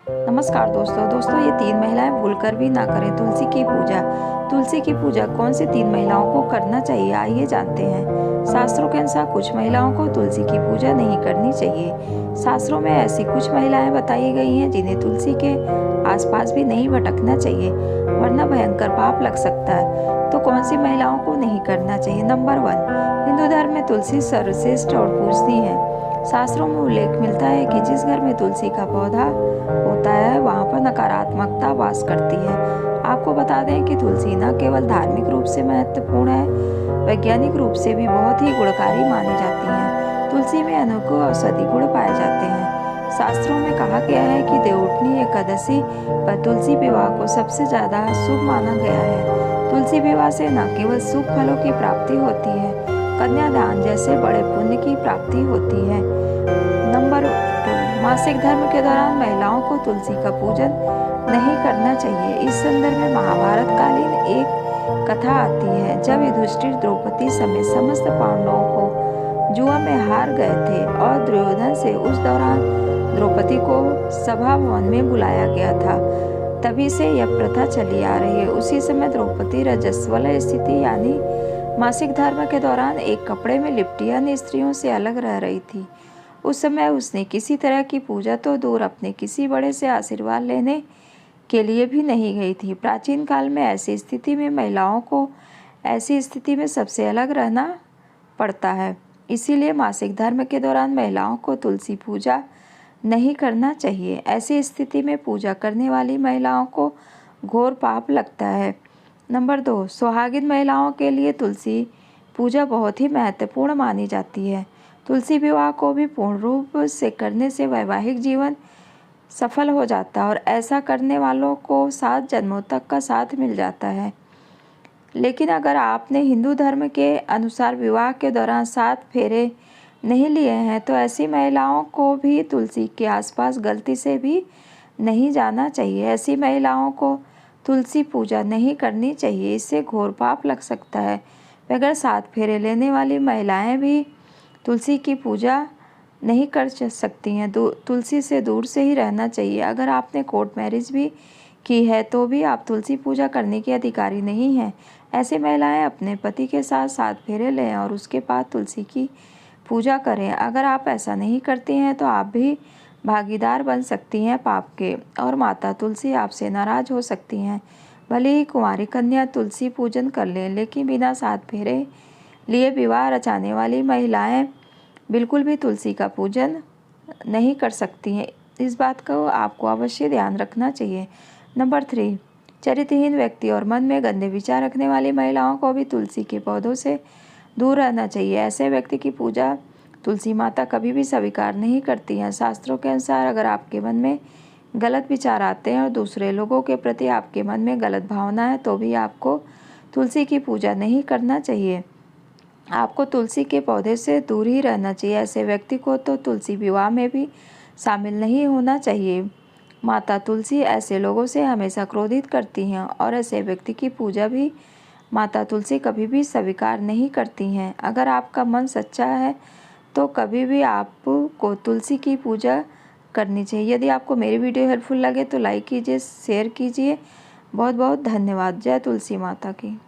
नमस्कार दोस्तों ये तीन महिलाएं भूलकर भी ना करें तुलसी की पूजा। तुलसी की पूजा कौन सी तीन महिलाओं को करना चाहिए, आइए जानते हैं। शास्त्रों के अनुसार कुछ महिलाओं को तुलसी की पूजा नहीं करनी चाहिए। शास्त्रों में ऐसी कुछ महिलाएं बताई गई हैं जिन्हें तुलसी के आसपास भी नहीं भटकना चाहिए, वरना भयंकर पाप लग सकता है। तो कौन सी महिलाओं को नहीं करना चाहिए? नंबर 1, हिंदू धर्म में तुलसी सर्वश्रेष्ठ और पूजनीय है। शास्त्रों में उल्लेख मिलता है कि जिस घर में तुलसी का पौधा होता है वहाँ पर नकारात्मकता वास करती है। आपको बता दें कि तुलसी न केवल धार्मिक रूप से महत्वपूर्ण है, वैज्ञानिक रूप से भी बहुत ही गुणकारी मानी जाती है। तुलसी में अनेकों औषधि गुण पाए जाते हैं। शास्त्रों में कहा गया है कि देवउठनी एकादशी पर तुलसी विवाह को सबसे ज्यादा शुभ माना गया है। तुलसी विवाह से न केवल शुभ फलों की प्राप्ति होती है, कन्यादान जैसे बड़े पुण्य की प्राप्ति होती है। नंबर 2, मासिक धर्म के दौरान महिलाओं को तुलसी का पूजन नहीं करना चाहिए। इस संदर्भ में महाभारत कालीन एक कथा आती है जब युधिष्ठिर द्रौपदी समेत समस्त पांडवों को जुआ में हार गए थे और दुर्योधन से उस दौरान द्रौपदी को सभा भवन में बुलाया गया था। तभी से यह प्रथा चली आ रही है। उसी समय द्रौपदी रजस्वला स्थिति यानी मासिक धर्म के दौरान एक कपड़े में लिपटी अन्य स्त्रियों से अलग रह रही थी। उस समय उसने किसी तरह की पूजा तो दूर, अपने किसी बड़े से आशीर्वाद लेने के लिए भी नहीं गई थी। प्राचीन काल में ऐसी स्थिति में महिलाओं को ऐसी स्थिति में सबसे अलग रहना पड़ता है। इसीलिए मासिक धर्म के दौरान महिलाओं को तुलसी पूजा नहीं करना चाहिए। ऐसी स्थिति में पूजा करने वाली महिलाओं को घोर पाप लगता है। नंबर 2, सुहागिन महिलाओं के लिए तुलसी पूजा बहुत ही महत्वपूर्ण मानी जाती है। तुलसी विवाह को भी पूर्ण रूप से करने से वैवाहिक जीवन सफल हो जाता है और ऐसा करने वालों को 7 जन्मों तक का साथ मिल जाता है। लेकिन अगर आपने हिंदू धर्म के अनुसार विवाह के दौरान 7 फेरे नहीं लिए हैं तो ऐसी महिलाओं को भी तुलसी के आसपास गलती से भी नहीं जाना चाहिए। ऐसी महिलाओं को तुलसी पूजा नहीं करनी चाहिए, इससे घोर पाप लग सकता है। बगैर 7 फेरे लेने वाली महिलाएं भी तुलसी की पूजा नहीं कर सकती हैं। तुलसी से दूर से ही रहना चाहिए। अगर आपने कोर्ट मैरिज भी की है तो भी आप तुलसी पूजा करने के अधिकारी नहीं हैं। ऐसी महिलाएं अपने पति के साथ 7 फेरे लें और उसके बाद तुलसी की पूजा करें। अगर आप ऐसा नहीं करती हैं तो आप भी भागीदार बन सकती हैं पाप के और माता तुलसी आपसे नाराज हो सकती हैं। भले ही कुंवारी कन्या तुलसी पूजन कर लें, लेकिन बिना 7 फेरे लिए विवाह रचाने वाली महिलाएं बिल्कुल भी तुलसी का पूजन नहीं कर सकती हैं। इस बात को आपको अवश्य ध्यान रखना चाहिए। नंबर 3, चरित्रहीन व्यक्ति और मन में गंदे विचार रखने वाली महिलाओं को भी तुलसी के पौधों से दूर रहना चाहिए। ऐसे व्यक्ति की पूजा तुलसी माता कभी भी स्वीकार नहीं करती हैं। शास्त्रों के अनुसार अगर आपके मन में गलत विचार आते हैं और दूसरे लोगों के प्रति आपके मन में गलत भावना है तो भी आपको तुलसी की पूजा नहीं करना चाहिए। आपको तुलसी के पौधे से दूर ही रहना चाहिए। ऐसे व्यक्ति को तो तुलसी विवाह में भी शामिल नहीं होना चाहिए। माता तुलसी ऐसे लोगों से हमेशा क्रोधित करती हैं और ऐसे व्यक्ति की पूजा भी माता तुलसी कभी भी स्वीकार नहीं करती हैं। अगर आपका मन सच्चा है तो कभी भी आपको तुलसी की पूजा करनी चाहिए। यदि आपको मेरी वीडियो हेल्पफुल लगे तो लाइक कीजिए, शेयर कीजिए। बहुत बहुत धन्यवाद। जय तुलसी माता की।